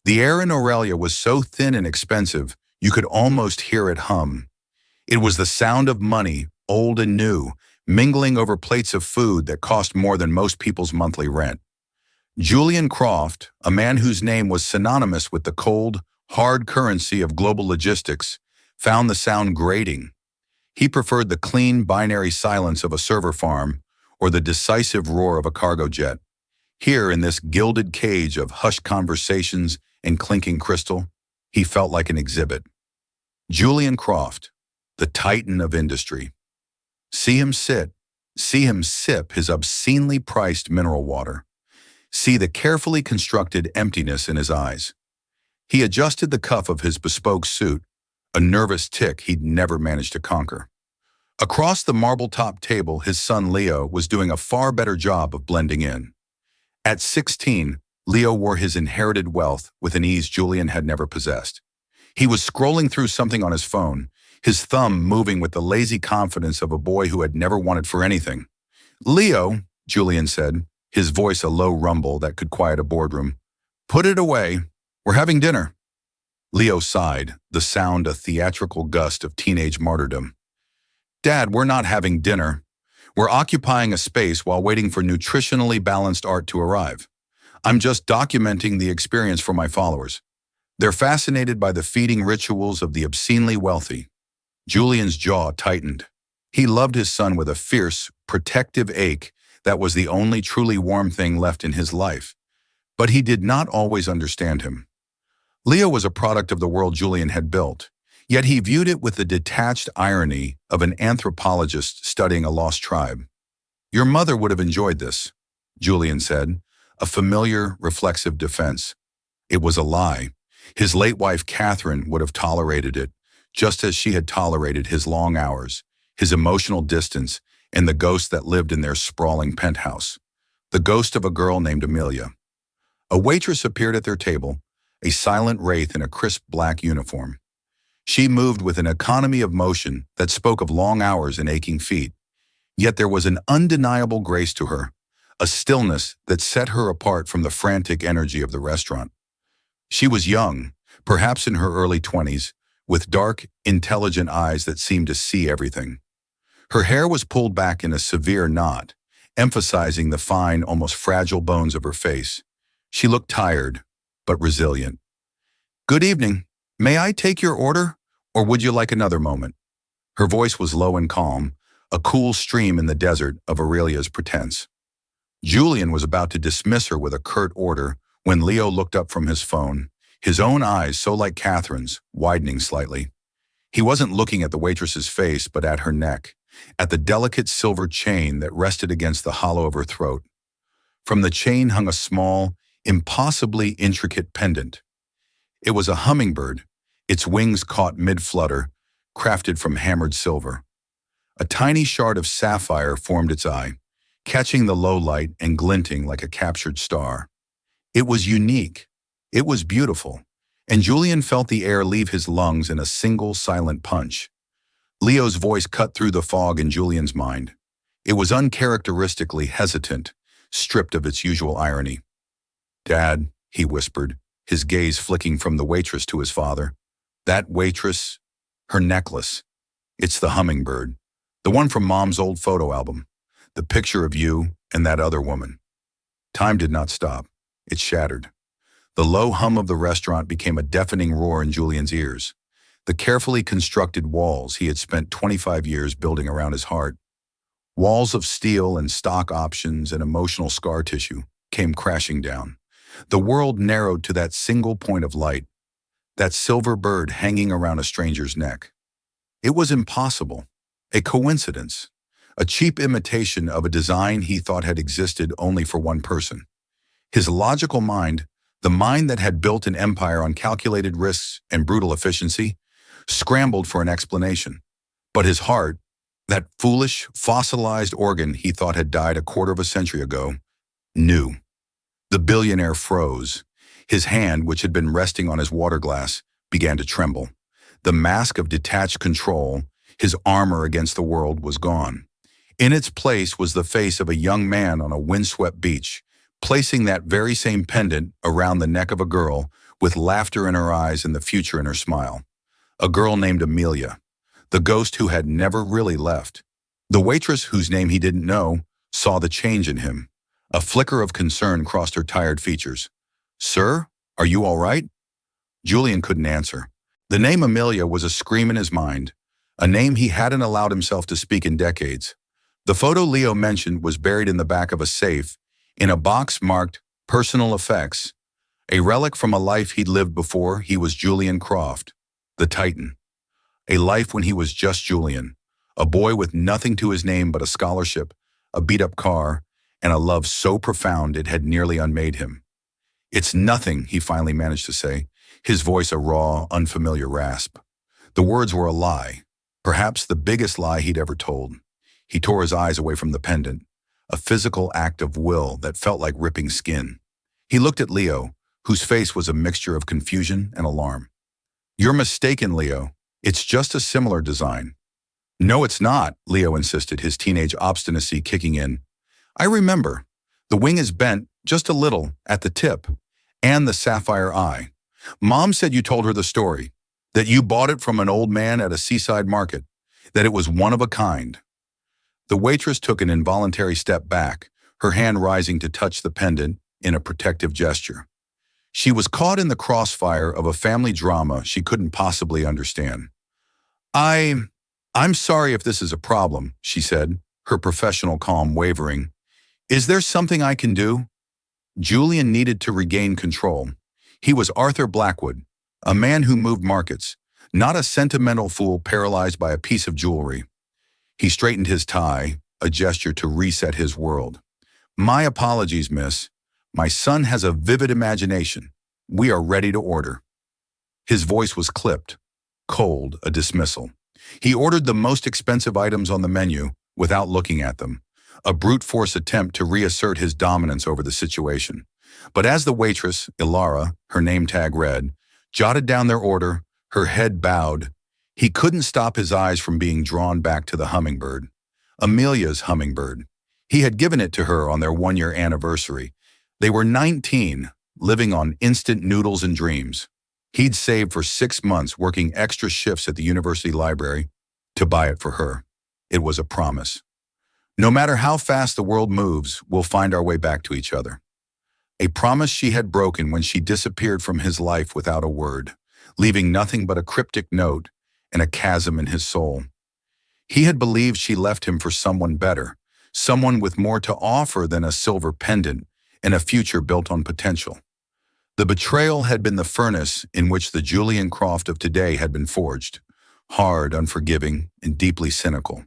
The air in Aurelia was so thin and expensive, you could almost hear it hum. It was the sound of money, old and new, mingling over plates of food that cost more than most people's monthly rent. Julian Croft, a man whose name was synonymous with the cold, hard currency of global logistics, found the sound grating. He preferred the clean, binary silence of a server farm or the decisive roar of a cargo jet. Here, in this gilded cage of hushed conversations and clinking crystal, he felt like an exhibit. Julian Croft, the titan of industry. See him sip his obscenely priced mineral water. See the carefully constructed emptiness in his eyes. He adjusted the cuff of his bespoke suit, a nervous tic he'd never managed to conquer. Across the marble-top table, his son Leo was doing a far better job of blending in. At 16, Leo wore his inherited wealth with an ease Julian had never possessed. He was scrolling through something on his phone, his thumb moving with the lazy confidence of a boy who had never wanted for anything. "Leo," Julian said, his voice a low rumble that could quiet a boardroom, "put it away. We're having dinner." Leo sighed, the sound a theatrical gust of teenage martyrdom. "Dad, we're not having dinner. We're occupying a space while waiting for nutritionally balanced art to arrive. I'm just documenting the experience for my followers. They're fascinated by the feeding rituals of the obscenely wealthy." Julian's jaw tightened. He loved his son with a fierce, protective ache that was the only truly warm thing left in his life. But he did not always understand him. Leo was a product of the world Julian had built, yet he viewed it with the detached irony of an anthropologist studying a lost tribe. "Your mother would have enjoyed this," Julian said, a familiar, reflexive defense. It was a lie. His late wife, Catherine, would have tolerated it, just as she had tolerated his long hours, his emotional distance, and the ghost that lived in their sprawling penthouse. The ghost of a girl named Amelia. A waitress appeared at their table, a silent wraith in a crisp black uniform. She moved with an economy of motion that spoke of long hours and aching feet. Yet there was an undeniable grace to her, a stillness that set her apart from the frantic energy of the restaurant. She was young, perhaps in her early 20s, with dark, intelligent eyes that seemed to see everything. Her hair was pulled back in a severe knot, emphasizing the fine, almost fragile bones of her face. She looked tired, but resilient. "Good evening. May I take your order, or would you like another moment?" Her voice was low and calm, a cool stream in the desert of Aurelia's pretense. Julian was about to dismiss her with a curt order when Leo looked up from his phone, his own eyes so like Catherine's, widening slightly. He wasn't looking at the waitress's face, but at her neck, at the delicate silver chain that rested against the hollow of her throat. From the chain hung a small, impossibly intricate pendant. It was a hummingbird, its wings caught mid-flutter, crafted from hammered silver. A tiny shard of sapphire formed its eye, catching the low light and glinting like a captured star. It was unique. It was beautiful, and Julian felt the air leave his lungs in a single silent punch. Leo's voice cut through the fog in Julian's mind. It was uncharacteristically hesitant, stripped of its usual irony. "Dad," he whispered, his gaze flicking from the waitress to his father. "That waitress, her necklace. It's the hummingbird, the one from Mom's old photo album, the picture of you and that other woman." Time did not stop. It shattered. The low hum of the restaurant became a deafening roar in Julian's ears. The carefully constructed walls he had spent 25 years building around his heart, walls of steel and stock options and emotional scar tissue, came crashing down. The world narrowed to that single point of light, that silver bird hanging around a stranger's neck. It was impossible, a coincidence, a cheap imitation of a design he thought had existed only for one person. His logical mind, the mind that had built an empire on calculated risks and brutal efficiency, scrambled for an explanation. But his heart, that foolish, fossilized organ he thought had died a quarter of a century ago, knew. The billionaire froze. His hand, which had been resting on his water glass, began to tremble. The mask of detached control, his armor against the world, was gone. In its place was the face of a young man on a windswept beach, placing that very same pendant around the neck of a girl with laughter in her eyes and the future in her smile. A girl named Amelia, the ghost who had never really left. The waitress, whose name he didn't know, saw the change in him. A flicker of concern crossed her tired features. "Sir, are you all right?" Julian couldn't answer. The name Amelia was a scream in his mind, a name he hadn't allowed himself to speak in decades. The photo Leo mentioned was buried in the back of a safe, in a box marked "Personal Effects," a relic from a life he'd lived before he was Julian Croft, the Titan. A life when he was just Julian, a boy with nothing to his name but a scholarship, a beat-up car, and a love so profound it had nearly unmade him. "It's nothing," he finally managed to say, his voice a raw, unfamiliar rasp. The words were a lie, perhaps the biggest lie he'd ever told. He tore his eyes away from the pendant, a physical act of will that felt like ripping skin. He looked at Leo, whose face was a mixture of confusion and alarm. "You're mistaken, Leo. It's just a similar design." "No, it's not," Leo insisted, his teenage obstinacy kicking in. "I remember. The wing is bent, just a little, at the tip, and the sapphire eye. Mom said you told her the story, that you bought it from an old man at a seaside market, that it was one of a kind." The waitress took an involuntary step back, her hand rising to touch the pendant in a protective gesture. She was caught in the crossfire of a family drama she couldn't possibly understand. I'm sorry if this is a problem," she said, her professional calm wavering. "Is there something I can do?" Julian needed to regain control. He was Arthur Blackwood, a man who moved markets, not a sentimental fool paralyzed by a piece of jewelry. He straightened his tie, a gesture to reset his world. "My apologies, miss. My son has a vivid imagination. We are ready to order." His voice was clipped, cold, a dismissal. He ordered the most expensive items on the menu without looking at them, a brute force attempt to reassert his dominance over the situation. But as the waitress, Ilara, her name tag read, jotted down their order, her head bowed, he couldn't stop his eyes from being drawn back to the hummingbird. Amelia's hummingbird. He had given it to her on their one-year anniversary. They were 19, living on instant noodles and dreams. He'd saved for 6 months working extra shifts at the university library to buy it for her. It was a promise. No matter how fast the world moves, we'll find our way back to each other. A promise she had broken when she disappeared from his life without a word, leaving nothing but a cryptic note and a chasm in his soul. He had believed she left him for someone better, someone with more to offer than a silver pendant and a future built on potential. The betrayal had been the furnace in which the Julian Croft of today had been forged, hard, unforgiving, and deeply cynical.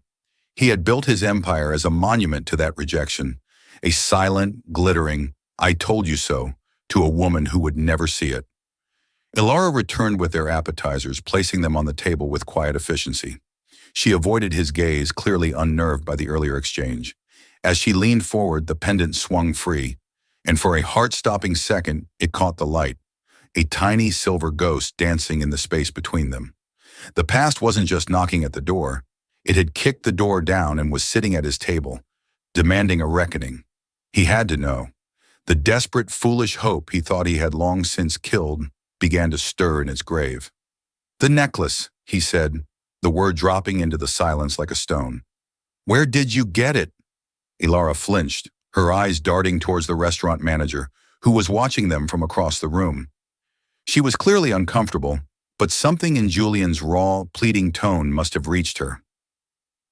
He had built his empire as a monument to that rejection, a silent, glittering, "I told you so," to a woman who would never see it. Ilara returned with their appetizers, placing them on the table with quiet efficiency. She avoided his gaze, clearly unnerved by the earlier exchange. As she leaned forward, the pendant swung free, and for a heart-stopping second, it caught the light, a tiny silver ghost dancing in the space between them. The past wasn't just knocking at the door. It had kicked the door down and was sitting at his table, demanding a reckoning. He had to know. The desperate, foolish hope he thought he had long since killed began to stir in its grave. "The necklace," he said, the word dropping into the silence like a stone. "Where did you get it?" Ilara flinched, her eyes darting towards the restaurant manager, who was watching them from across the room. She was clearly uncomfortable, but something in Julian's raw, pleading tone must have reached her.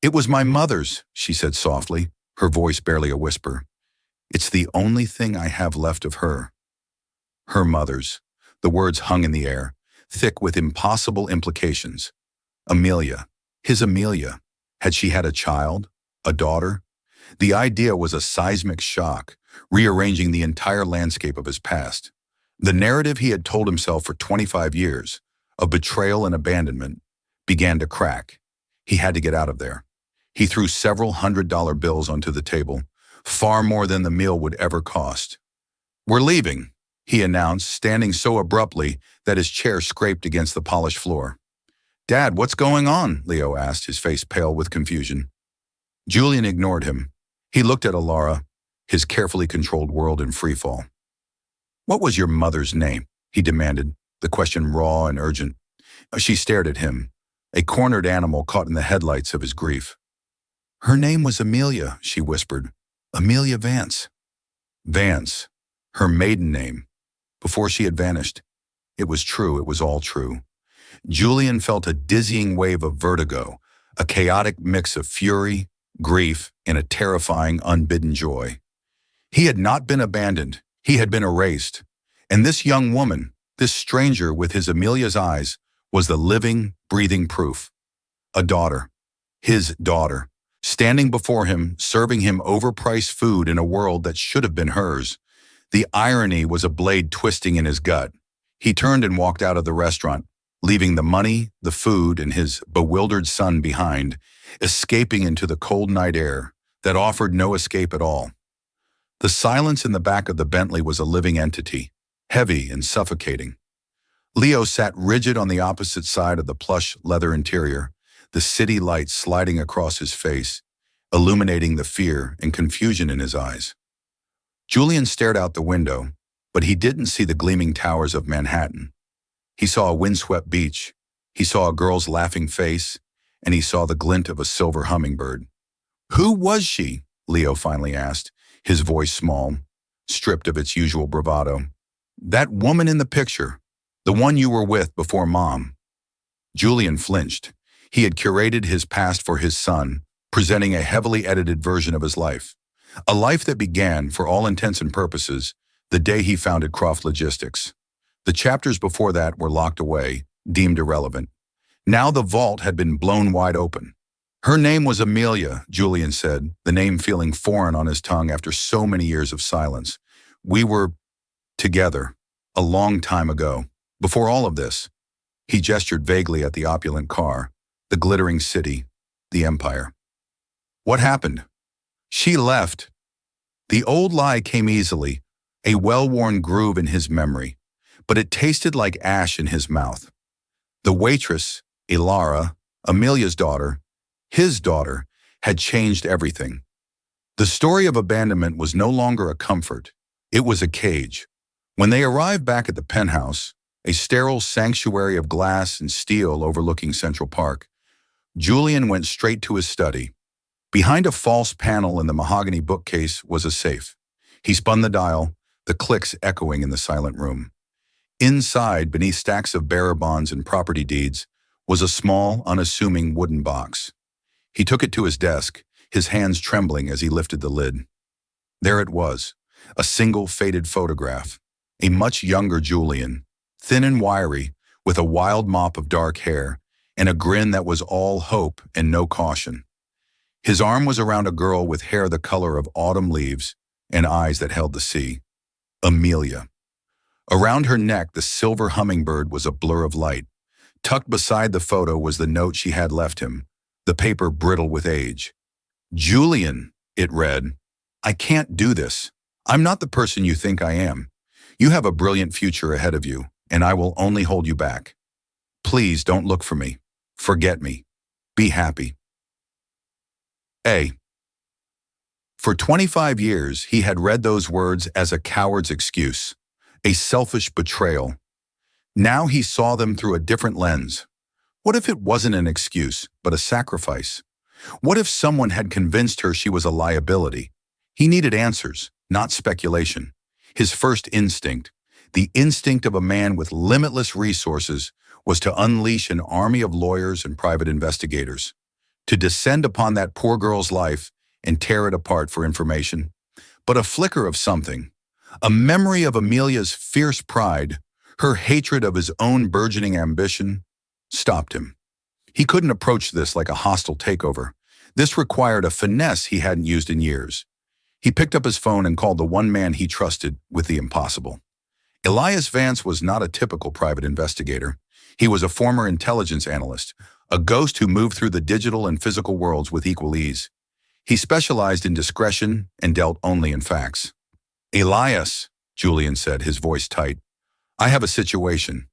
"It was my mother's," she said softly, her voice barely a whisper. "It's the only thing I have left of her." Her mother's. The words hung in the air, thick with impossible implications. Amelia. His Amelia. Had she had a child? A daughter? The idea was a seismic shock, rearranging the entire landscape of his past. The narrative he had told himself for 25 years, of betrayal and abandonment, began to crack. He had to get out of there. He threw several $100 bills onto the table, far more than the meal would ever cost. "We're leaving," he announced, standing so abruptly that his chair scraped against the polished floor. "Dad, what's going on?" Leo asked, his face pale with confusion. Julian ignored him. He looked at Ilara, his carefully controlled world in freefall. "What was your mother's name?" he demanded, the question raw and urgent. She stared at him, a cornered animal caught in the headlights of his grief. Her name was Amelia, she whispered. Amelia Vance. Vance, her maiden name. Before she had vanished. It was true, it was all true. Julian felt a dizzying wave of vertigo, a chaotic mix of fury, grief, and a terrifying, unbidden joy. He had not been abandoned, he had been erased. And this young woman, this stranger with his Amelia's eyes, was the living, breathing proof. A daughter, his daughter, standing before him, serving him overpriced food in a world that should have been hers. The irony was a blade twisting in his gut. He turned and walked out of the restaurant, leaving the money, the food, and his bewildered son behind, escaping into the cold night air that offered no escape at all. The silence in the back of the Bentley was a living entity, heavy and suffocating. Leo sat rigid on the opposite side of the plush leather interior, the city light sliding across his face, illuminating the fear and confusion in his eyes. Julian stared out the window, but he didn't see the gleaming towers of Manhattan. He saw a windswept beach, he saw a girl's laughing face, and he saw the glint of a silver hummingbird. Who was she? Leo finally asked, his voice small, stripped of its usual bravado. That woman in the picture, the one you were with before Mom. Julian flinched. He had curated his past for his son, presenting a heavily edited version of his life. A life that began, for all intents and purposes, the day he founded Croft Logistics. The chapters before that were locked away, deemed irrelevant. Now the vault had been blown wide open. Her name was Amelia, Julian said, the name feeling foreign on his tongue after so many years of silence. We were together, a long time ago. Before all of this, he gestured vaguely at the opulent car, the glittering city, the empire. What happened? She left. The old lie came easily, a well-worn groove in his memory, but it tasted like ash in his mouth. The waitress, Ilara, Amelia's daughter, his daughter, had changed everything. The story of abandonment was no longer a comfort, it was a cage. When they arrived back at the penthouse, a sterile sanctuary of glass and steel overlooking Central Park, Julian went straight to his study. Behind a false panel in the mahogany bookcase was a safe. He spun the dial, the clicks echoing in the silent room. Inside, beneath stacks of bearer bonds and property deeds, was a small, unassuming wooden box. He took it to his desk, his hands trembling as he lifted the lid. There it was, a single faded photograph, a much younger Julian, thin and wiry, with a wild mop of dark hair, and a grin that was all hope and no caution. His arm was around a girl with hair the color of autumn leaves and eyes that held the sea. Amelia. Around her neck, the silver hummingbird was a blur of light. Tucked beside the photo was the note she had left him, the paper brittle with age. Julian, it read, I can't do this. I'm not the person you think I am. You have a brilliant future ahead of you, and I will only hold you back. Please don't look for me. Forget me. Be happy. A. For 25 years, he had read those words as a coward's excuse, a selfish betrayal. Now he saw them through a different lens. What if it wasn't an excuse, but a sacrifice? What if someone had convinced her she was a liability? He needed answers, not speculation. His first instinct, the instinct of a man with limitless resources, was to unleash an army of lawyers and private investigators, to descend upon that poor girl's life and tear it apart for information. But a flicker of something, a memory of Amelia's fierce pride, her hatred of his own burgeoning ambition, stopped him. He couldn't approach this like a hostile takeover. This required a finesse he hadn't used in years. He picked up his phone and called the one man he trusted with the impossible. Elias Vance was not a typical private investigator. He was a former intelligence analyst, a ghost who moved through the digital and physical worlds with equal ease. He specialized in discretion and dealt only in facts. Elias, Julian said, his voice tight, I have a situation.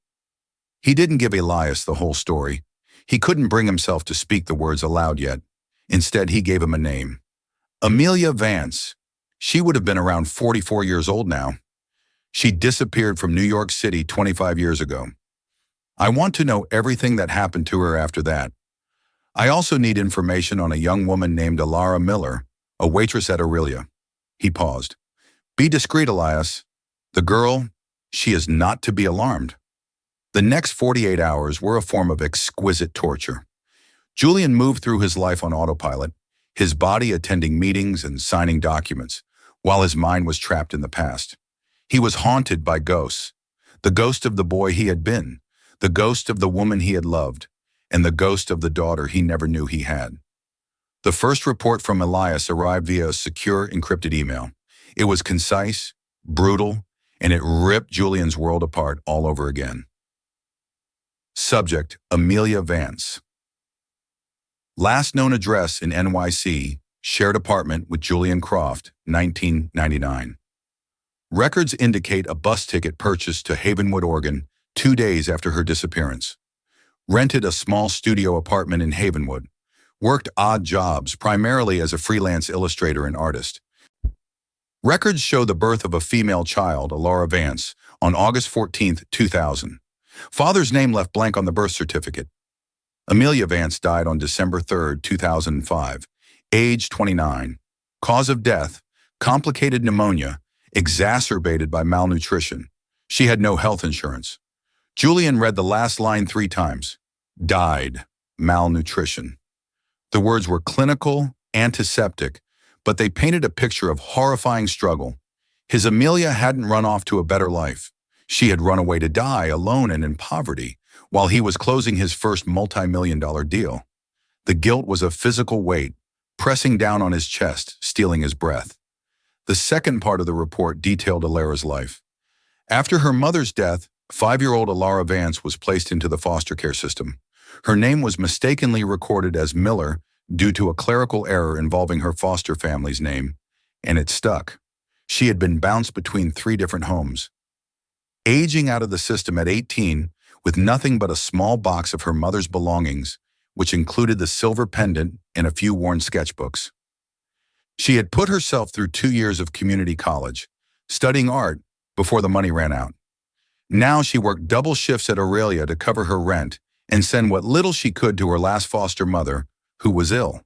He didn't give Elias the whole story. He couldn't bring himself to speak the words aloud yet. Instead, he gave him a name. Amelia Vance. She would have been around 44 years old now. She disappeared from New York City 25 years ago. I want to know everything that happened to her after that. I also need information on a young woman named Alara Miller, a waitress at Aurelia." He paused. "Be discreet, Elias. The girl, she is not to be alarmed." The next 48 hours were a form of exquisite torture. Julian moved through his life on autopilot, his body attending meetings and signing documents, while his mind was trapped in the past. He was haunted by ghosts, the ghost of the boy he had been, the ghost of the woman he had loved, and the ghost of the daughter he never knew he had. The first report from Elias arrived via a secure, encrypted email. It was concise, brutal, and it ripped Julian's world apart all over again. Subject: Amelia Vance. Last known address in NYC, shared apartment with Julian Croft, 1999. Records indicate a bus ticket purchased to Havenwood, Oregon, 2 days after her disappearance. Rented a small studio apartment in Havenwood. Worked odd jobs, primarily as a freelance illustrator and artist. Records show the birth of a female child, Alara Vance, on August 14, 2000. Father's name left blank on the birth certificate. Amelia Vance died on December 3, 2005. Age 29. Cause of death: complicated pneumonia, exacerbated by malnutrition. She had no health insurance. Julian read the last line 3 times. Died. Malnutrition. The words were clinical, antiseptic, but they painted a picture of horrifying struggle. His Amelia hadn't run off to a better life. She had run away to die, alone and in poverty, while he was closing his first multi-million-dollar deal. The guilt was a physical weight, pressing down on his chest, stealing his breath. The second part of the report detailed Alara's life. After her mother's death, 5-year-old Alara Vance was placed into the foster care system. Her name was mistakenly recorded as Miller due to a clerical error involving her foster family's name, and it stuck. She had been bounced between 3 different homes. Aging out of the system at 18, with nothing but a small box of her mother's belongings, which included the silver pendant and a few worn sketchbooks. She had put herself through 2 years of community college, studying art, before the money ran out. Now she worked double shifts at Aurelia to cover her rent and send what little she could to her last foster mother, who was ill.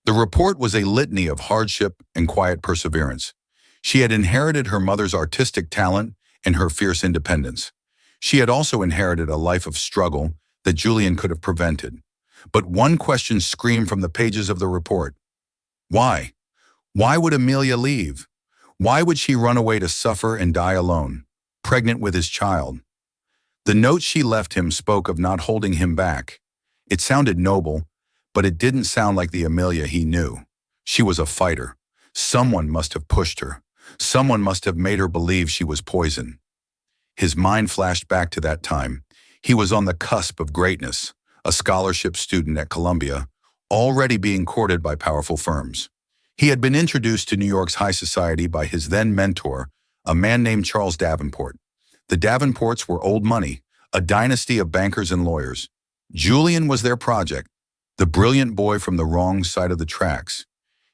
The report was a litany of hardship and quiet perseverance. She had inherited her mother's artistic talent and her fierce independence. She had also inherited a life of struggle that Julian could have prevented. But one question screamed from the pages of the report. Why? Why would Amelia leave? Why would she run away to suffer and die alone, pregnant with his child? The note she left him spoke of not holding him back. It sounded noble, but it didn't sound like the Amelia he knew. She was a fighter. Someone must have pushed her. Someone must have made her believe she was poison. His mind flashed back to that time. He was on the cusp of greatness, a scholarship student at Columbia, already being courted by powerful firms. He had been introduced to New York's high society by his then mentor, a man named Charles Davenport. The Davenports were old money, a dynasty of bankers and lawyers. Julian was their project, the brilliant boy from the wrong side of the tracks.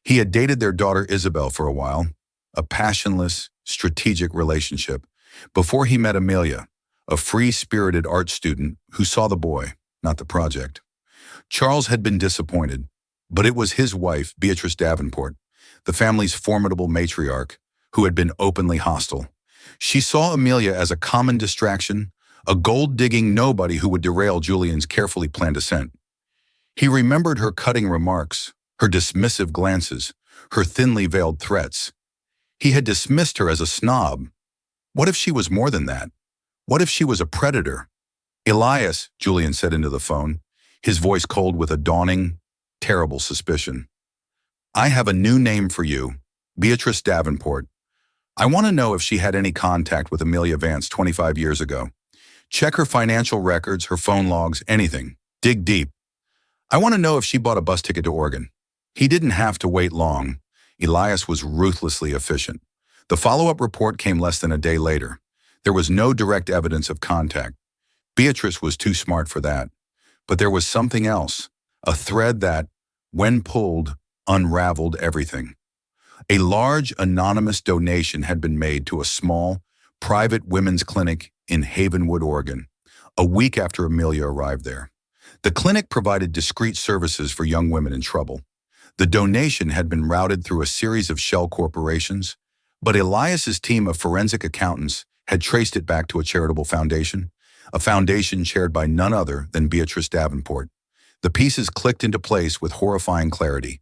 He had dated their daughter Isabel for a while, a passionless, strategic relationship, before he met Amelia, a free-spirited art student who saw the boy, not the project. Charles had been disappointed, but it was his wife, Beatrice Davenport, the family's formidable matriarch, who had been openly hostile. She saw Amelia as a common distraction, a gold-digging nobody who would derail Julian's carefully planned ascent. He remembered her cutting remarks, her dismissive glances, her thinly veiled threats. He had dismissed her as a snob. What if she was more than that? What if she was a predator? "Elias," Julian said into the phone, his voice cold with a dawning, terrible suspicion. "I have a new name for you, Beatrice Davenport. I want to know if she had any contact with Amelia Vance 25 years ago. Check her financial records, her phone logs, anything. Dig deep. I want to know if she bought a bus ticket to Oregon." He didn't have to wait long. Elias was ruthlessly efficient. The follow-up report came less than a day later. There was no direct evidence of contact. Beatrice was too smart for that. But there was something else, a thread that, when pulled, unraveled everything. A large, anonymous donation had been made to a small, private women's clinic in Havenwood, Oregon, a week after Amelia arrived there. The clinic provided discreet services for young women in trouble. The donation had been routed through a series of shell corporations, but Elias's team of forensic accountants had traced it back to a charitable foundation, a foundation chaired by none other than Beatrice Davenport. The pieces clicked into place with horrifying clarity.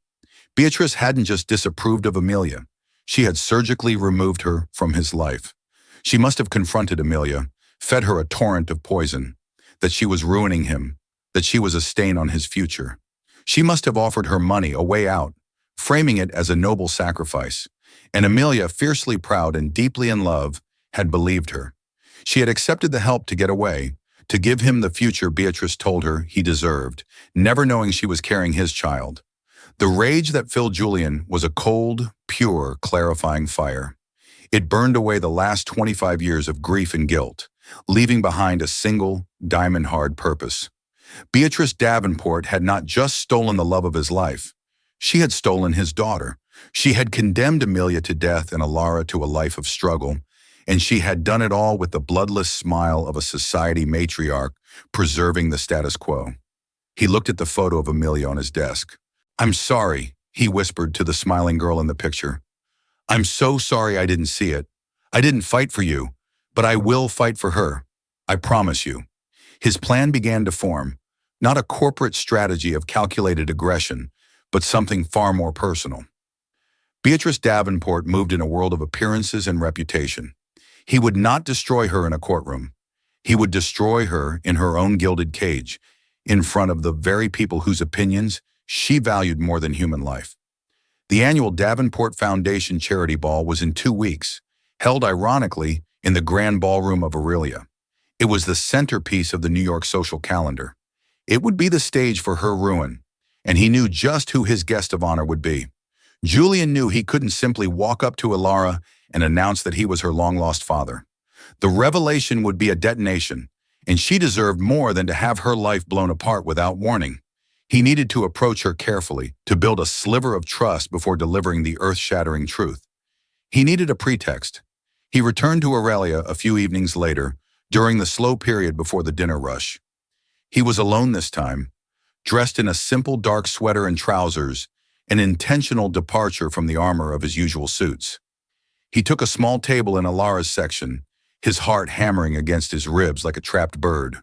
Beatrice hadn't just disapproved of Amelia, she had surgically removed her from his life. She must have confronted Amelia, fed her a torrent of poison, that she was ruining him, that she was a stain on his future. She must have offered her money, a way out, framing it as a noble sacrifice. And Amelia, fiercely proud and deeply in love, had believed her. She had accepted the help to get away, to give him the future Beatrice told her he deserved, never knowing she was carrying his child. The rage that filled Julian was a cold, pure, clarifying fire. It burned away the last 25 years of grief and guilt, leaving behind a single, diamond-hard purpose. Beatrice Davenport had not just stolen the love of his life. She had stolen his daughter. She had condemned Amelia to death and Alara to a life of struggle, and she had done it all with the bloodless smile of a society matriarch preserving the status quo. He looked at the photo of Amelia on his desk. "I'm sorry," he whispered to the smiling girl in the picture. "I'm so sorry I didn't see it. I didn't fight for you, but I will fight for her. I promise you." His plan began to form, not a corporate strategy of calculated aggression, but something far more personal. Beatrice Davenport moved in a world of appearances and reputation. He would not destroy her in a courtroom. He would destroy her in her own gilded cage, in front of the very people whose opinions she valued more than human life. The annual Davenport Foundation Charity Ball was in 2 weeks, held ironically in the Grand Ballroom of Aurelia. It was the centerpiece of the New York social calendar. It would be the stage for her ruin, and he knew just who his guest of honor would be. Julian knew he couldn't simply walk up to Alara and announce that he was her long-lost father. The revelation would be a detonation, and she deserved more than to have her life blown apart without warning. He needed to approach her carefully, to build a sliver of trust before delivering the earth-shattering truth. He needed a pretext. He returned to Aurelia a few evenings later, during the slow period before the dinner rush. He was alone this time, dressed in a simple dark sweater and trousers, an intentional departure from the armor of his usual suits. He took a small table in Alara's section, his heart hammering against his ribs like a trapped bird.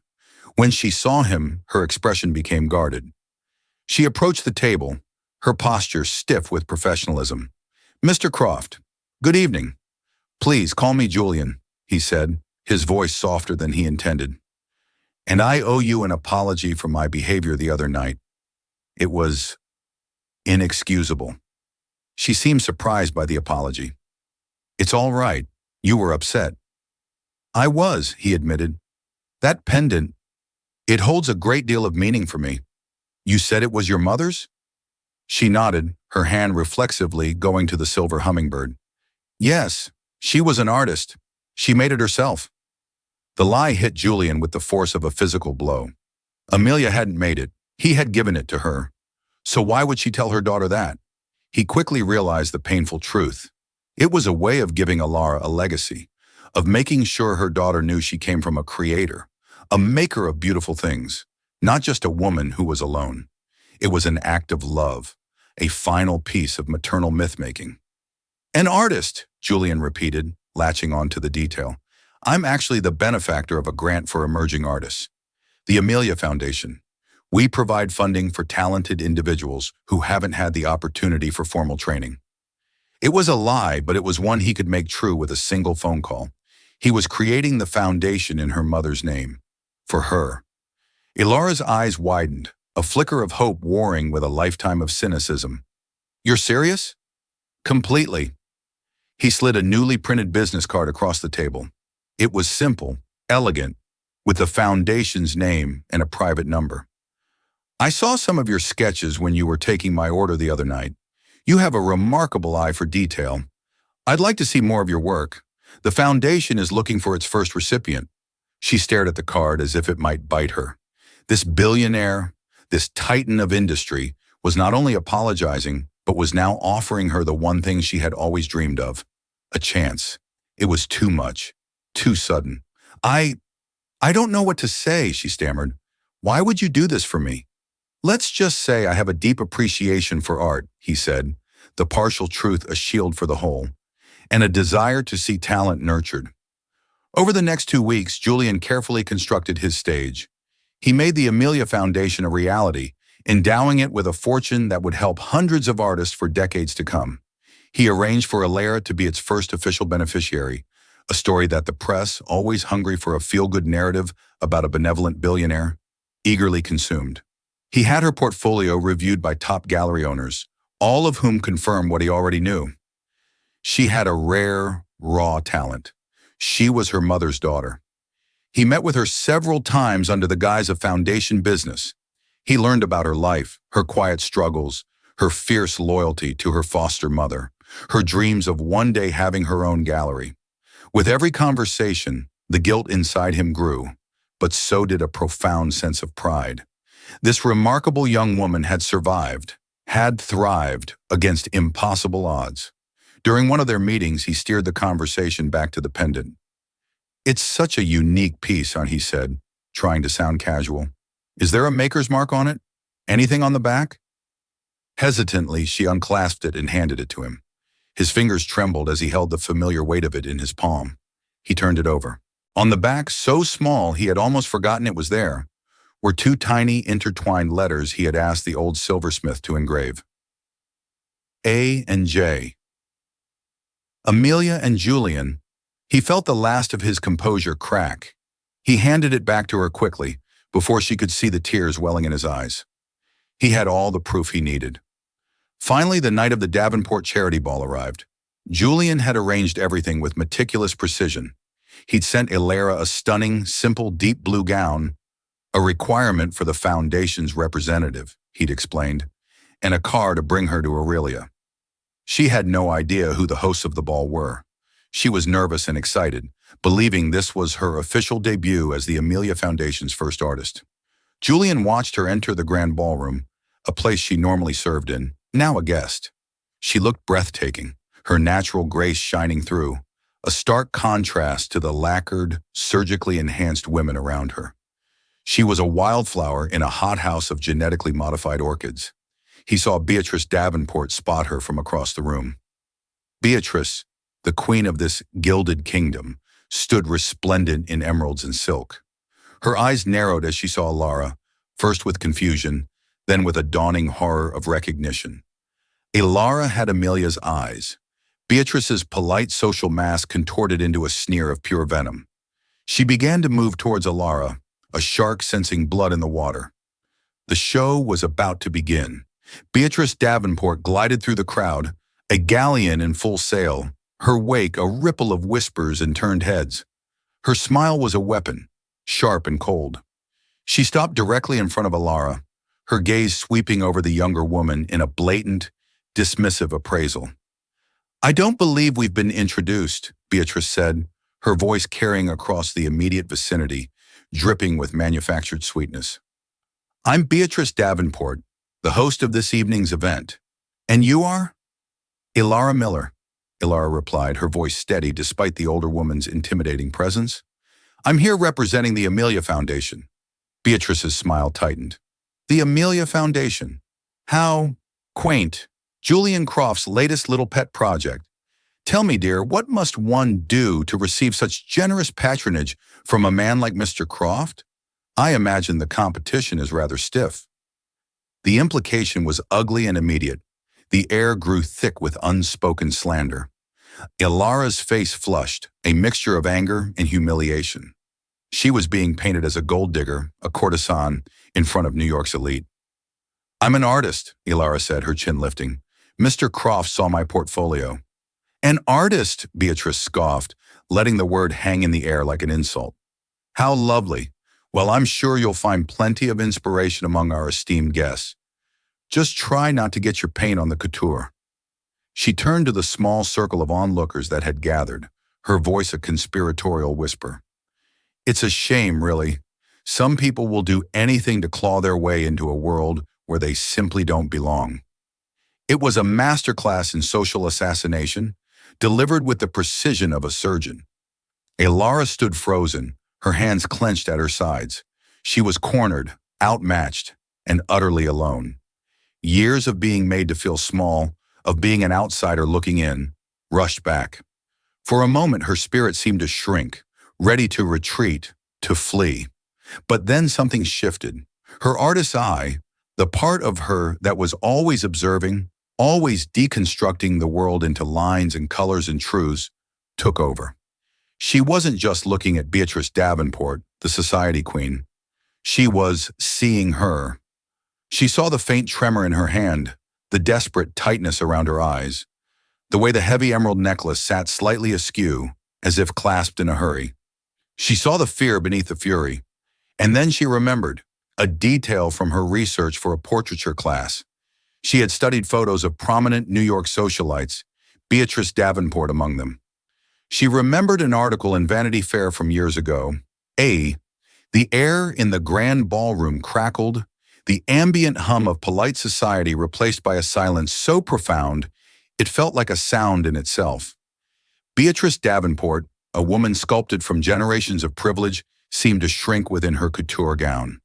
When she saw him, her expression became guarded. She approached the table, her posture stiff with professionalism. "Mr. Croft, good evening. Please call me Julian," he said, his voice softer than he intended. "And I owe you an apology for my behavior the other night. It was inexcusable." She seemed surprised by the apology. "It's all right. You were upset." "I was," he admitted. "That pendant, it holds a great deal of meaning for me. You said it was your mother's?" She nodded, her hand reflexively going to the silver hummingbird. "Yes, she was an artist. She made it herself." The lie hit Julian with the force of a physical blow. Amelia hadn't made it. He had given it to her. So why would she tell her daughter that? He quickly realized the painful truth. It was a way of giving Alara a legacy, of making sure her daughter knew she came from a creator, a maker of beautiful things, not just a woman who was alone. It was an act of love, a final piece of maternal myth-making. "An artist," Julian repeated, latching on to the detail. "I'm actually the benefactor of a grant for emerging artists. The Amelia Foundation. We provide funding for talented individuals who haven't had the opportunity for formal training." It was a lie, but it was one he could make true with a single phone call. He was creating the foundation in her mother's name. For her. Ilara's eyes widened, a flicker of hope warring with a lifetime of cynicism. "You're serious?" "Completely." He slid a newly printed business card across the table. It was simple, elegant, with the foundation's name and a private number. "I saw some of your sketches when you were taking my order the other night. You have a remarkable eye for detail. I'd like to see more of your work. The foundation is looking for its first recipient." She stared at the card as if it might bite her. This billionaire, this titan of industry, was not only apologizing, but was now offering her the one thing she had always dreamed of. A chance. It was too much. Too sudden. I, I don't know what to say, she stammered. Why would you do this for me? Let's just say I have a deep appreciation for art, he said, the partial truth a shield for the whole, and a desire to see talent nurtured. Over the next 2 weeks, Julian carefully constructed his stage. He made the Amelia Foundation a reality, endowing it with a fortune that would help hundreds of artists for decades to come. He arranged for Alara to be its first official beneficiary, a story that the press, always hungry for a feel-good narrative about a benevolent billionaire, eagerly consumed. He had her portfolio reviewed by top gallery owners, all of whom confirmed what he already knew. She had a rare, raw talent. She was her mother's daughter. He met with her several times under the guise of foundation business. He learned about her life, her quiet struggles, her fierce loyalty to her foster mother, her dreams of one day having her own gallery. With every conversation, the guilt inside him grew, but so did a profound sense of pride. This remarkable young woman had survived, had thrived against impossible odds. During one of their meetings, he steered the conversation back to the pendant. It's such a unique piece, he said, trying to sound casual. Is there a maker's mark on it? Anything on the back? Hesitantly, she unclasped it and handed it to him. His fingers trembled as he held the familiar weight of it in his palm. He turned it over. On the back, so small he had almost forgotten it was there, were 2 tiny intertwined letters he had asked the old silversmith to engrave. A and J. Amelia and Julian. He felt the last of his composure crack. He handed it back to her quickly, before she could see the tears welling in his eyes. He had all the proof he needed. Finally, the night of the Davenport charity ball arrived. Julian had arranged everything with meticulous precision. He'd sent Alara a stunning, simple, deep blue gown, a requirement for the foundation's representative, he'd explained, and a car to bring her to Aurelia. She had no idea who the hosts of the ball were. She was nervous and excited, believing this was her official debut as the Amelia Foundation's first artist. Julian watched her enter the grand ballroom, a place she normally served in, now a guest. She looked breathtaking, her natural grace shining through, a stark contrast to the lacquered, surgically enhanced women around her. She was a wildflower in a hothouse of genetically modified orchids. He saw Beatrice Davenport spot her from across the room. Beatrice, the queen of this gilded kingdom, stood resplendent in emeralds and silk. Her eyes narrowed as she saw Alara, first with confusion, then with a dawning horror of recognition. Alara had Amelia's eyes. Beatrice's polite social mask contorted into a sneer of pure venom. She began to move towards Alara, a shark sensing blood in the water. The show was about to begin. Beatrice Davenport glided through the crowd, a galleon in full sail, her wake a ripple of whispers and turned heads. Her smile was a weapon, sharp and cold. She stopped directly in front of Alara, her gaze sweeping over the younger woman in a blatant, dismissive appraisal. I don't believe we've been introduced, Beatrice said, her voice carrying across the immediate vicinity, dripping with manufactured sweetness. I'm Beatrice Davenport, the host of this evening's event. And you are? Alara Miller, Alara replied, her voice steady despite the older woman's intimidating presence. I'm here representing the Amelia Foundation. Beatrice's smile tightened. The Amelia Foundation. How quaint. Julian Croft's latest little pet project. Tell me, dear, what must one do to receive such generous patronage from a man like Mr. Croft? I imagine the competition is rather stiff. The implication was ugly and immediate. The air grew thick with unspoken slander. Alara's face flushed, a mixture of anger and humiliation. She was being painted as a gold digger, a courtesan, in front of New York's elite. I'm an artist, Alara said, her chin lifting. Mr. Croft saw my portfolio. An artist, Beatrice scoffed, letting the word hang in the air like an insult. How lovely. Well, I'm sure you'll find plenty of inspiration among our esteemed guests. Just try not to get your paint on the couture. She turned to the small circle of onlookers that had gathered, her voice a conspiratorial whisper. It's a shame, really. Some people will do anything to claw their way into a world where they simply don't belong. It was a masterclass in social assassination, delivered with the precision of a surgeon. Alara stood frozen, her hands clenched at her sides. She was cornered, outmatched, and utterly alone. Years of being made to feel small, of being an outsider looking in, rushed back. For a moment her spirit seemed to shrink, ready to retreat, to flee. But then something shifted. Her artist's eye, the part of her that was always observing, always deconstructing the world into lines and colors and truths, took over. She wasn't just looking at Beatrice Davenport, the society queen. She was seeing her. She saw the faint tremor in her hand, the desperate tightness around her eyes, the way the heavy emerald necklace sat slightly askew, as if clasped in a hurry. She saw the fear beneath the fury, and then she remembered a detail from her research for a portraiture class. She had studied photos of prominent New York socialites, Beatrice Davenport among them. She remembered an article in Vanity Fair from years ago. The air in the grand ballroom crackled, the ambient hum of polite society replaced by a silence so profound it felt like a sound in itself. Beatrice Davenport, a woman sculpted from generations of privilege, seemed to shrink within her couture gown.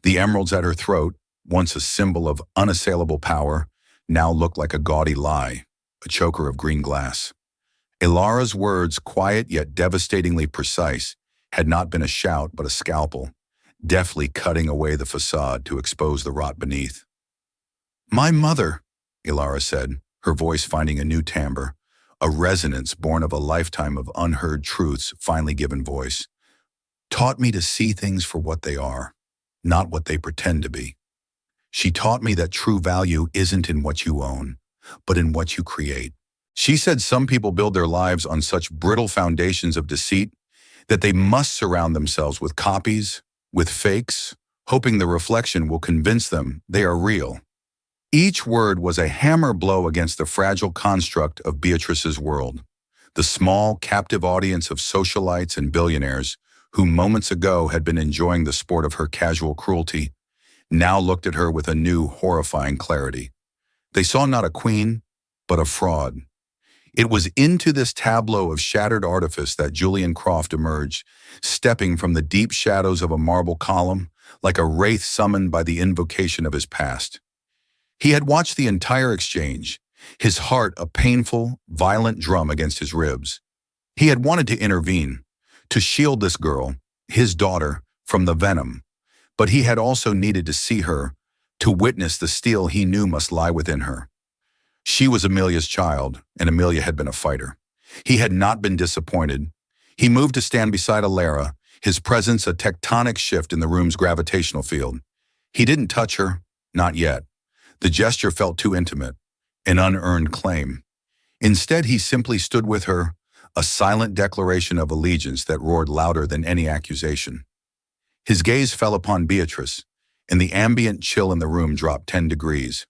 The emeralds at her throat, once a symbol of unassailable power, now looked like a gaudy lie, a choker of green glass. Ilara's words, quiet yet devastatingly precise, had not been a shout but a scalpel, deftly cutting away the facade to expose the rot beneath. "My mother," Ilara said, her voice finding a new timbre, a resonance born of a lifetime of unheard truths finally given voice, "taught me to see things for what they are, not what they pretend to be. She taught me that true value isn't in what you own, but in what you create." She said some people build their lives on such brittle foundations of deceit that they must surround themselves with copies, with fakes, hoping the reflection will convince them they are real. Each word was a hammer blow against the fragile construct of Beatrice's world, the small, captive audience of socialites and billionaires who moments ago had been enjoying the sport of her casual cruelty, now looked at her with a new, horrifying clarity. They saw not a queen, but a fraud. It was into this tableau of shattered artifice that Julian Croft emerged, stepping from the deep shadows of a marble column like a wraith summoned by the invocation of his past. He had watched the entire exchange, his heart a painful, violent drum against his ribs. He had wanted to intervene, to shield this girl, his daughter, from the venom, but he had also needed to see her, to witness the steel he knew must lie within her. She was Amelia's child, and Amelia had been a fighter. He had not been disappointed. He moved to stand beside Ilara, his presence a tectonic shift in the room's gravitational field. He didn't touch her, not yet. The gesture felt too intimate, an unearned claim. Instead, he simply stood with her, a silent declaration of allegiance that roared louder than any accusation. His gaze fell upon Beatrice, and the ambient chill in the room dropped 10 degrees.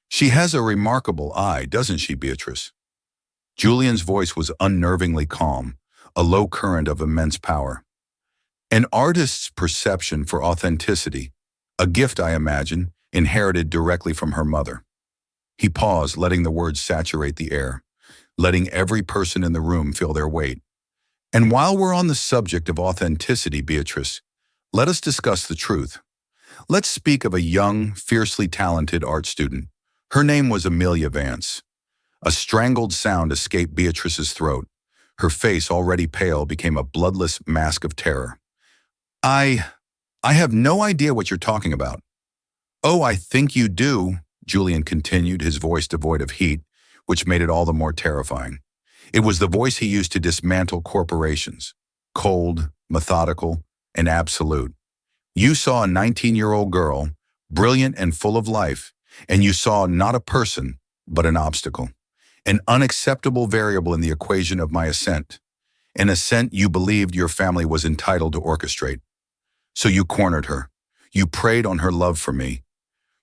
"She has a remarkable eye, doesn't she, Beatrice?" Julian's voice was unnervingly calm, a low current of immense power. "An artist's perception for authenticity, a gift, I imagine, inherited directly from her mother." He paused, letting the words saturate the air, letting every person in the room feel their weight. "And while we're on the subject of authenticity, Beatrice, let us discuss the truth. Let's speak of a young, fiercely talented art student. Her name was Amelia Vance." A strangled sound escaped Beatrice's throat. Her face, already pale, became a bloodless mask of terror. I have no idea what you're talking about." "Oh, I think you do," Julian continued, his voice devoid of heat, which made it all the more terrifying. It was the voice he used to dismantle corporations, cold, methodical, and absolute. "You saw a 19-year-old girl, brilliant and full of life, and you saw not a person, but an obstacle, an unacceptable variable in the equation of my ascent, an ascent you believed your family was entitled to orchestrate. So you cornered her. You preyed on her love for me.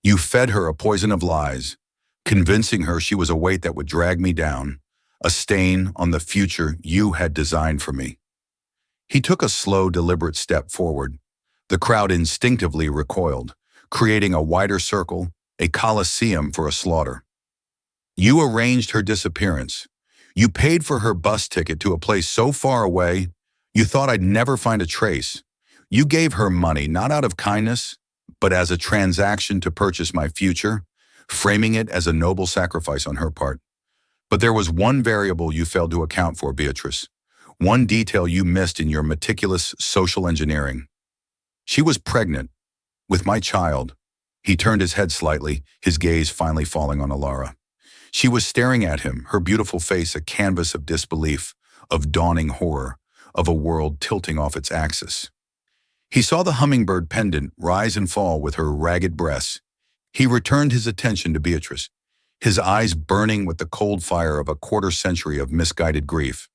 You fed her a poison of lies, convincing her she was a weight that would drag me down, a stain on the future you had designed for me." He took a slow, deliberate step forward. The crowd instinctively recoiled, creating a wider circle, a coliseum for a slaughter. "You arranged her disappearance. You paid for her bus ticket to a place so far away, You thought I'd never find a trace. You gave her money not out of kindness, but as a transaction to purchase my future, framing it as a noble sacrifice on her part. But there was one variable you failed to account for, Beatrice. One detail you missed in your meticulous social engineering. She was pregnant with my child. He turned his head slightly, his gaze finally falling on Alara. She was staring at him, her beautiful face a canvas of disbelief, of dawning horror, of a world tilting off its axis. He saw the hummingbird pendant rise and fall with her ragged breasts. He returned his attention to Beatrice, his eyes burning with the cold fire of a quarter-century of misguided grief.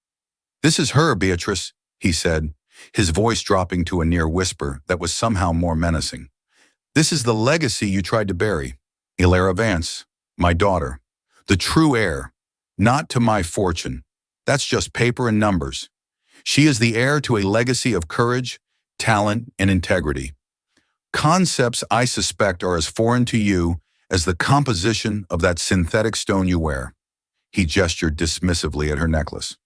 "This is her, Beatrice," he said, his voice dropping to a near whisper that was somehow more menacing. "This is the legacy you tried to bury. Alara Vance, my daughter, the true heir, not to my fortune. That's just paper and numbers. She is the heir to a legacy of courage, talent, and integrity. Concepts I suspect are as foreign to you as the composition of that synthetic stone you wear." He gestured dismissively at her necklace.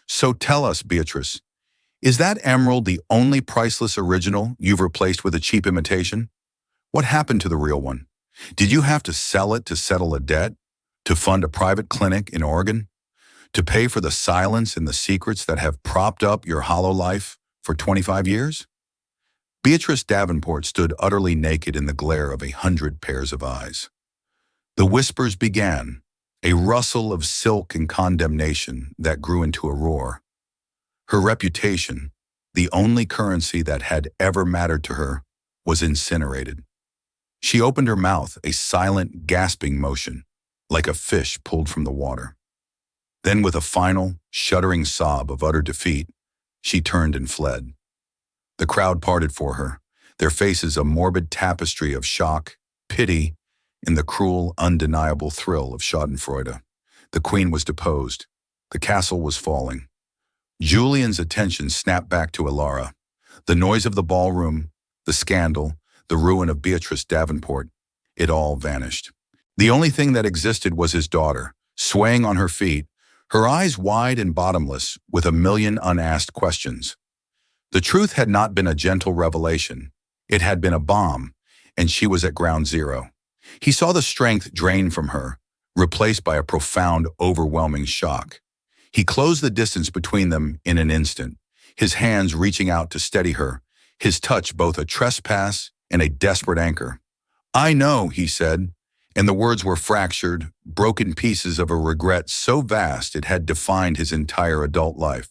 "So tell us, Beatrice, is that emerald the only priceless original you've replaced with a cheap imitation? What happened to the real one? Did you have to sell it to settle a debt? To fund a private clinic in Oregon? To pay for the silence and the secrets that have propped up your hollow life for 25 years? Beatrice Davenport stood utterly naked in the glare of 100 pairs of eyes. The whispers began, a rustle of silk and condemnation that grew into a roar. Her reputation, the only currency that had ever mattered to her, was incinerated. She opened her mouth, a silent, gasping motion, like a fish pulled from the water. Then with a final, shuddering sob of utter defeat, she turned and fled. The crowd parted for her, their faces a morbid tapestry of shock, pity, and the cruel, undeniable thrill of schadenfreude. The queen was deposed. The castle was falling. Julian's attention snapped back to Alara. The noise of the ballroom, the scandal, the ruin of Beatrice Davenport, it all vanished. The only thing that existed was his daughter, swaying on her feet, her eyes wide and bottomless, with a million unasked questions. The truth had not been a gentle revelation. It had been a bomb, and she was at ground zero. He saw the strength drain from her, replaced by a profound, overwhelming shock. He closed the distance between them in an instant, his hands reaching out to steady her, his touch both a trespass and a desperate anchor. "I know," he said, and the words were fractured, broken pieces of a regret so vast it had defined his entire adult life.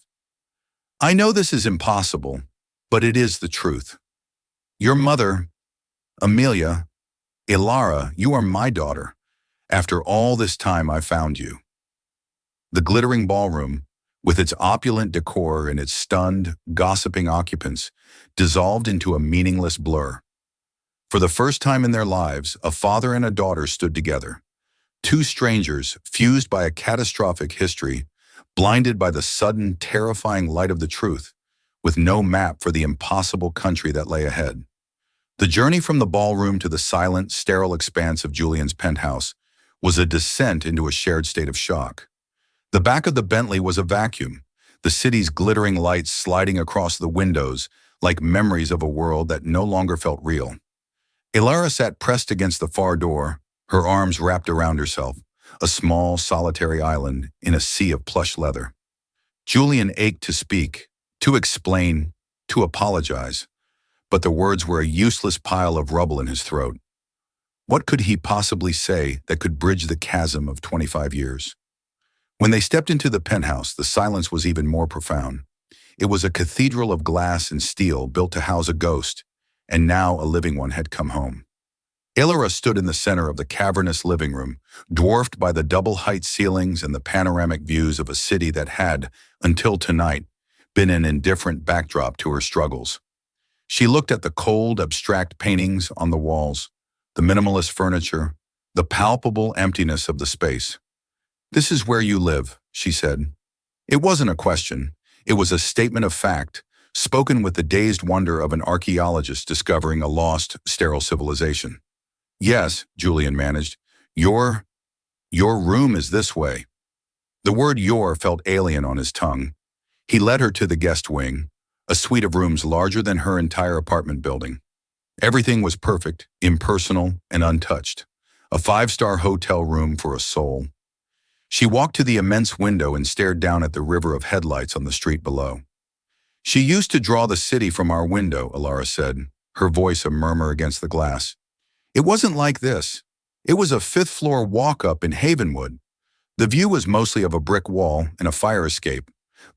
"I know this is impossible, but it is the truth. Your mother, Amelia, Alara, you are my daughter. After all this time, I found you." The glittering ballroom, with its opulent decor and its stunned, gossiping occupants, dissolved into a meaningless blur. For the first time in their lives, a father and a daughter stood together. Two strangers, fused by a catastrophic history, blinded by the sudden, terrifying light of the truth, with no map for the impossible country that lay ahead. The journey from the ballroom to the silent, sterile expanse of Julian's penthouse was a descent into a shared state of shock. The back of the Bentley was a vacuum, the city's glittering lights sliding across the windows like memories of a world that no longer felt real. Alara sat pressed against the far door, her arms wrapped around herself, a small, solitary island in a sea of plush leather. Julian ached to speak, to explain, to apologize, but the words were a useless pile of rubble in his throat. What could he possibly say that could bridge the chasm of 25 years? When they stepped into the penthouse, the silence was even more profound. It was a cathedral of glass and steel built to house a ghost, and now a living one had come home. Alara stood in the center of the cavernous living room, dwarfed by the double-height ceilings and the panoramic views of a city that had, until tonight, been an indifferent backdrop to her struggles. She looked at the cold, abstract paintings on the walls, the minimalist furniture, the palpable emptiness of the space. "This is where you live," she said. It wasn't a question. It was a statement of fact, spoken with the dazed wonder of an archaeologist discovering a lost, sterile civilization. "Yes," Julian managed. Your room is this way." The word "your" felt alien on his tongue. He led her to the guest wing, a suite of rooms larger than her entire apartment building. Everything was perfect, impersonal, and untouched. A five-star hotel room for a soul. She walked to the immense window and stared down at the river of headlights on the street below. She used to draw the city from our window, Alara said, her voice a murmur against the glass. It wasn't like this. It was a fifth-floor walk-up in Havenwood. The view was mostly of a brick wall and a fire escape,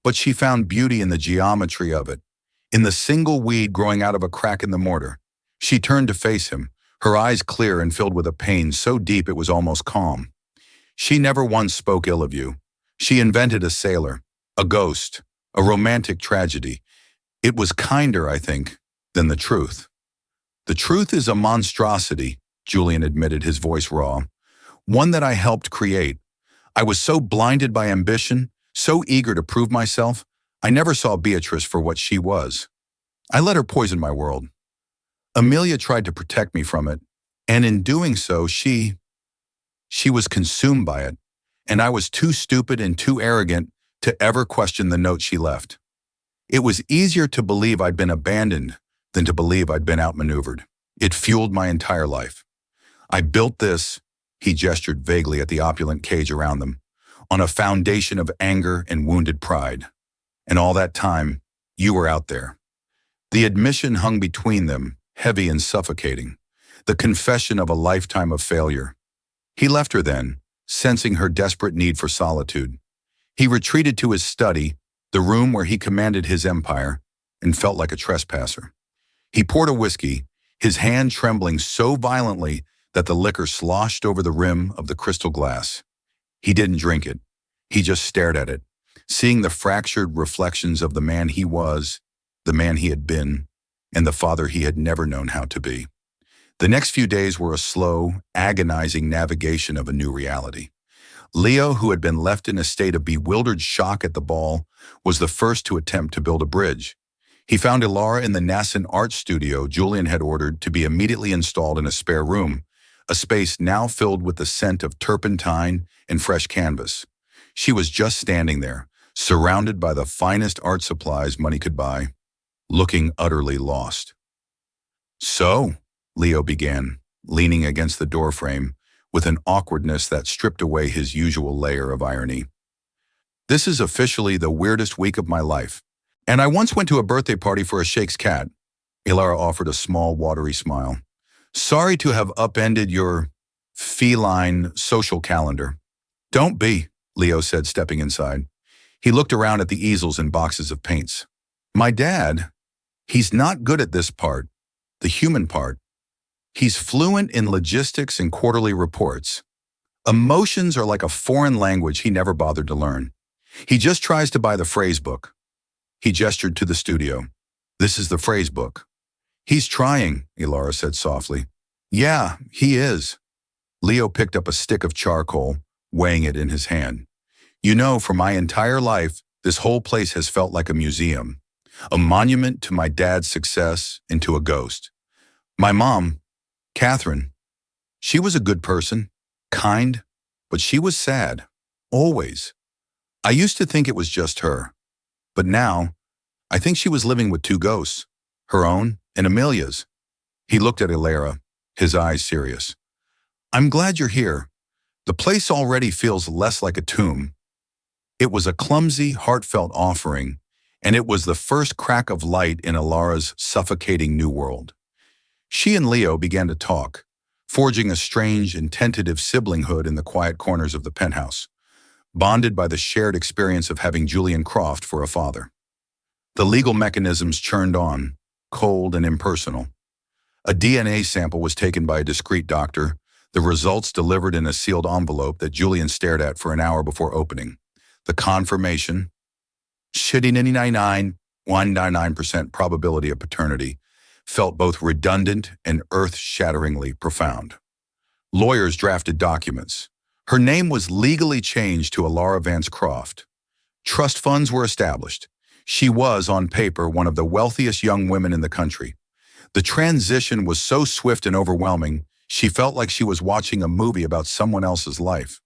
but she found beauty in the geometry of it, in the single weed growing out of a crack in the mortar. She turned to face him, her eyes clear and filled with a pain so deep it was almost calm. She never once spoke ill of you. She invented a sailor, a ghost, a romantic tragedy. It was kinder, I think, than the truth. The truth is a monstrosity, Julian admitted, his voice raw. One that I helped create. I was so blinded by ambition, so eager to prove myself, I never saw Beatrice for what she was. I let her poison my world. Amelia tried to protect me from it, and in doing so, she was consumed by it, and I was too stupid and too arrogant to ever question the note she left. It was easier to believe I'd been abandoned than to believe I'd been outmaneuvered. It fueled my entire life. I built this, he gestured vaguely at the opulent cage around them, on a foundation of anger and wounded pride. And all that time, you were out there. The admission hung between them, heavy and suffocating, the confession of a lifetime of failure. He left her then, sensing her desperate need for solitude. He retreated to his study, the room where he commanded his empire, and felt like a trespasser. He poured a whiskey, his hand trembling so violently that the liquor sloshed over the rim of the crystal glass. He didn't drink it. He just stared at it, seeing the fractured reflections of the man he was, the man he had been, and the father he had never known how to be. The next few days were a slow, agonizing navigation of a new reality. Leo, who had been left in a state of bewildered shock at the ball, was the first to attempt to build a bridge. He found Alara in the nascent art studio Julian had ordered to be immediately installed in a spare room, a space now filled with the scent of turpentine and fresh canvas. She was just standing there, surrounded by the finest art supplies money could buy, looking utterly lost. "So," Leo began, leaning against the doorframe with an awkwardness that stripped away his usual layer of irony. "This is officially the weirdest week of my life. And I once went to a birthday party for a Sheikh's cat." Ilara offered a small, watery smile. "Sorry to have upended your feline social calendar." "Don't be," Leo said, stepping inside. He looked around at the easels and boxes of paints. "My dad, he's not good at this part, the human part. He's fluent in logistics and quarterly reports. Emotions are like a foreign language he never bothered to learn. He just tries to buy the phrase book." He gestured to the studio. "This is the phrase book." "He's trying," Ilara said softly. "Yeah, he is." Leo picked up a stick of charcoal, weighing it in his hand. "You know, for my entire life, this whole place has felt like a museum, a monument to my dad's success and to a ghost. My mom, Catherine, she was a good person, kind, but she was sad, always. I used to think it was just her, but now, I think she was living with two ghosts, her own and Amelia's." He looked at Ilara, his eyes serious. "I'm glad you're here. The place already feels less like a tomb." It was a clumsy, heartfelt offering, and it was the first crack of light in Alara's suffocating new world. She and Leo began to talk, forging a strange and tentative siblinghood in the quiet corners of the penthouse, bonded by the shared experience of having Julian Croft for a father. The legal mechanisms churned on, cold and impersonal. A DNA sample was taken by a discreet doctor, the results delivered in a sealed envelope that Julian stared at for an hour before opening. The confirmation, 99.199% probability of paternity, felt both redundant and earth-shatteringly profound. Lawyers drafted documents. Her name was legally changed to Alara Vance Croft. Trust funds were established. She was, on paper, one of the wealthiest young women in the country. The transition was so swift and overwhelming, she felt like she was watching a movie about someone else's life.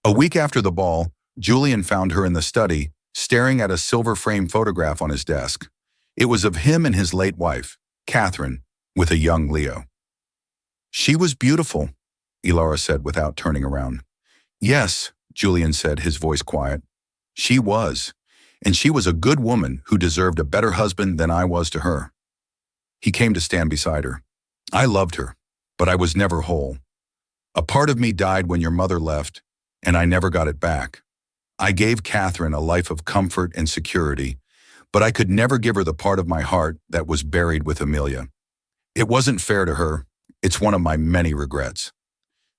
A week after the ball, Julian found her in the study, staring at a silver-frame photograph on his desk. It was of him and his late wife, Catherine, with a young Leo. She was beautiful, Elara said without turning around. Yes, Julian said, his voice quiet. She was, and she was a good woman who deserved a better husband than I was to her. He came to stand beside her. I loved her, but I was never whole. A part of me died when your mother left, and I never got it back. I gave Catherine a life of comfort and security, but I could never give her the part of my heart that was buried with Amelia. It wasn't fair to her. It's one of my many regrets.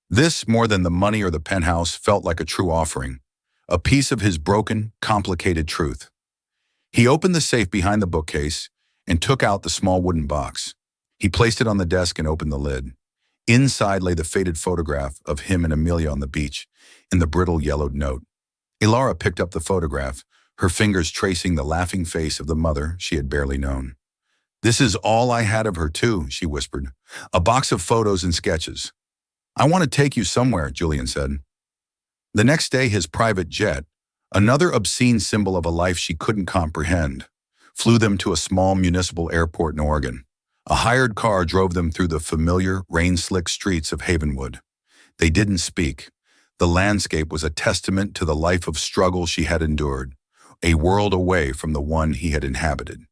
This, more than the money or the penthouse, felt like a true offering, a piece of his broken, complicated truth. He opened the safe behind the bookcase and took out the small wooden box. He placed it on the desk and opened the lid. Inside lay the faded photograph of him and Amelia on the beach in the brittle yellowed note. Elara picked up the photograph, her fingers tracing the laughing face of the mother she had barely known. This is all I had of her too, she whispered. A box of photos and sketches. I want to take you somewhere, Julian said. The next day, his private jet, another obscene symbol of a life she couldn't comprehend, flew them to a small municipal airport in Oregon. A hired car drove them through the familiar, rain-slicked streets of Havenwood. They didn't speak. The landscape was a testament to the life of struggle she had endured, a world away from the one he had inhabited.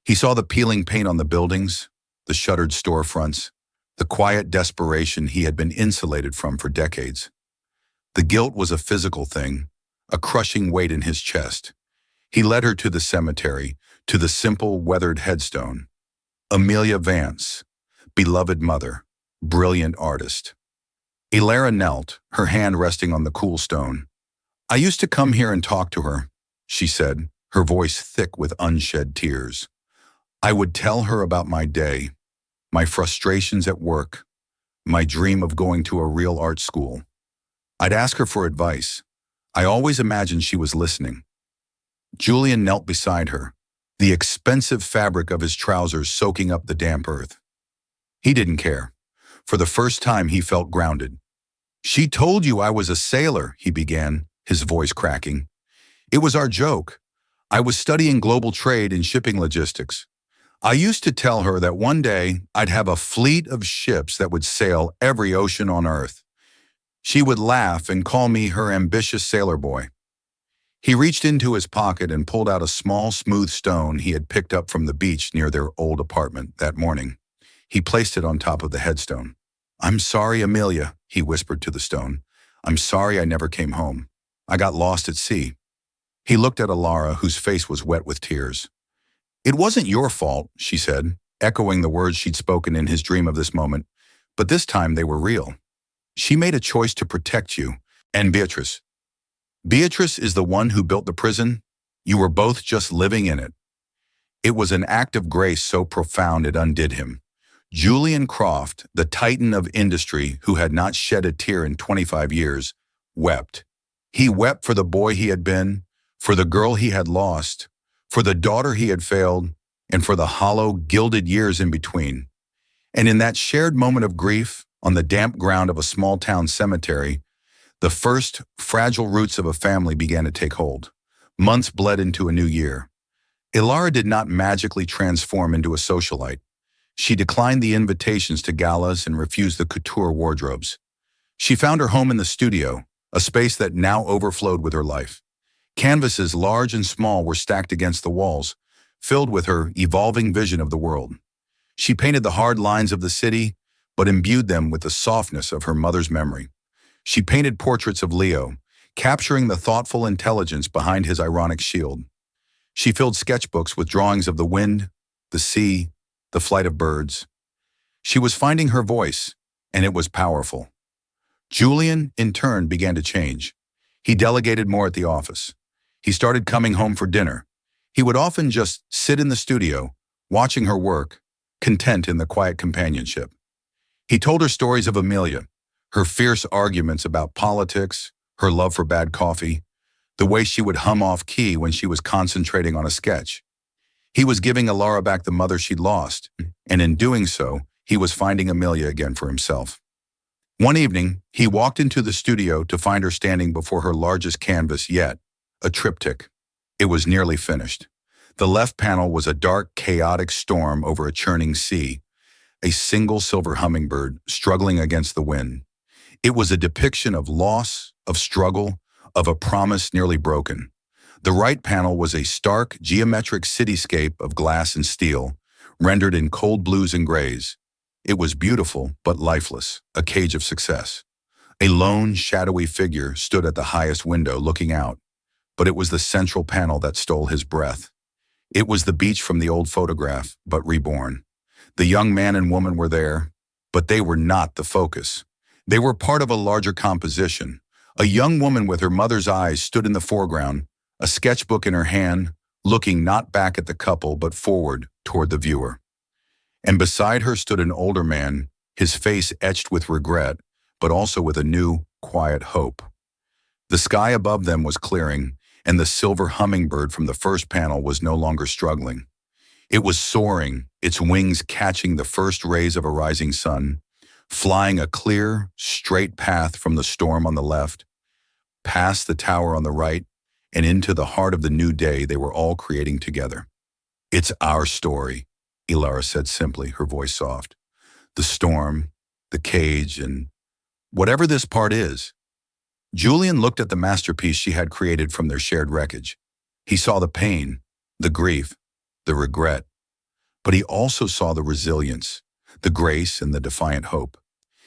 He saw the peeling paint on the buildings, the shuttered storefronts, the quiet desperation he had been insulated from for decades. The guilt was a physical thing, a crushing weight in his chest. He led her to the cemetery, to the simple, weathered headstone. Amelia Vance, beloved mother, brilliant artist. Elara knelt, her hand resting on the cool stone. I used to come here and talk to her, she said, her voice thick with unshed tears. I would tell her about my day, my frustrations at work, my dream of going to a real art school. I'd ask her for advice. I always imagined she was listening. Julian knelt beside her, the expensive fabric of his trousers soaking up the damp earth. He didn't care. For the first time, he felt grounded. She told you I was a sailor, he began, his voice cracking. It was our joke. I was studying global trade and shipping logistics. I used to tell her that one day I'd have a fleet of ships that would sail every ocean on Earth. She would laugh and call me her ambitious sailor boy. He reached into his pocket and pulled out a small, smooth stone he had picked up from the beach near their old apartment that morning. He placed it on top of the headstone. I'm sorry, Amelia, he whispered to the stone. I'm sorry I never came home. I got lost at sea. He looked at Elara, whose face was wet with tears. It wasn't your fault, she said, echoing the words she'd spoken in his dream of this moment, but this time they were real. She made a choice to protect you, and Beatrice. Beatrice is the one who built the prison. You were both just living in it. It was an act of grace so profound it undid him. Julian Croft, the titan of industry who had not shed a tear in 25 years, wept. He wept for the boy he had been, for the girl he had lost, for the daughter he had failed, and for the hollow, gilded years in between. And in that shared moment of grief, on the damp ground of a small-town cemetery, the first fragile roots of a family began to take hold. Months bled into a new year. Elara did not magically transform into a socialite. She declined the invitations to galas and refused the couture wardrobes. She found her home in the studio, a space that now overflowed with her life. Canvases large and small were stacked against the walls, filled with her evolving vision of the world. She painted the hard lines of the city, but imbued them with the softness of her mother's memory. She painted portraits of Leo, capturing the thoughtful intelligence behind his ironic shield. She filled sketchbooks with drawings of the wind, the sea, the flight of birds. She was finding her voice, and it was powerful. Julian, in turn, began to change. He delegated more at the office. He started coming home for dinner. He would often just sit in the studio, watching her work, content in the quiet companionship. He told her stories of Amelia, her fierce arguments about politics, her love for bad coffee, the way she would hum off key when she was concentrating on a sketch. He was giving Elara back the mother she'd lost, and in doing so, he was finding Amelia again for himself. One evening, he walked into the studio to find her standing before her largest canvas yet, a triptych. It was nearly finished. The left panel was a dark, chaotic storm over a churning sea, a single silver hummingbird struggling against the wind. It was a depiction of loss, of struggle, of a promise nearly broken. The right panel was a stark, geometric cityscape of glass and steel, rendered in cold blues and grays. It was beautiful, but lifeless, a cage of success. A lone, shadowy figure stood at the highest window looking out, but it was the central panel that stole his breath. It was the beach from the old photograph, but reborn. The young man and woman were there, but they were not the focus. They were part of a larger composition. A young woman with her mother's eyes stood in the foreground, a sketchbook in her hand, looking not back at the couple but forward toward the viewer. And beside her stood an older man, his face etched with regret, but also with a new, quiet hope. The sky above them was clearing, and the silver hummingbird from the first panel was no longer struggling. It was soaring, its wings catching the first rays of a rising sun, flying a clear, straight path from the storm on the left, past the tower on the right, and into the heart of the new day they were all creating together. "It's our story," Ilara said simply, her voice soft. "The storm, the cage, and whatever this part is." Julian looked at the masterpiece she had created from their shared wreckage. He saw the pain, the grief, the regret, but he also saw the resilience, the grace, and the defiant hope.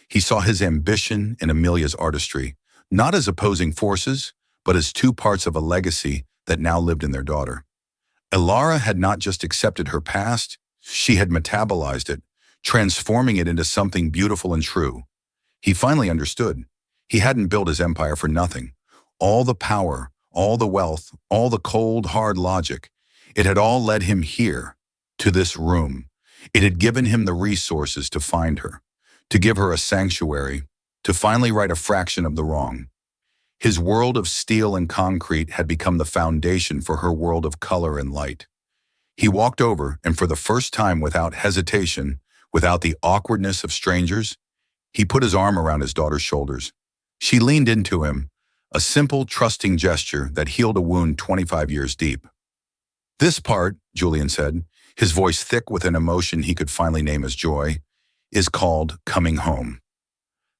He saw his ambition and Amelia's artistry, not as opposing forces, but as two parts of a legacy that now lived in their daughter. Ilara had not just accepted her past, she had metabolized it, transforming it into something beautiful and true. He finally understood. He hadn't built his empire for nothing. All the power, all the wealth, all the cold, hard logic, it had all led him here, to this room. It had given him the resources to find her, to give her a sanctuary, to finally right a fraction of the wrong. His world of steel and concrete had become the foundation for her world of color and light. He walked over, and for the first time without hesitation, without the awkwardness of strangers, he put his arm around his daughter's shoulders. She leaned into him, a simple, trusting gesture that healed a wound 25 years deep. "This part," Julian said, his voice thick with an emotion he could finally name as joy, "is called coming home."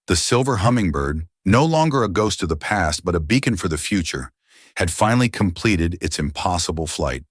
The silver hummingbird, no longer a ghost of the past but a beacon for the future, had finally completed its impossible flight.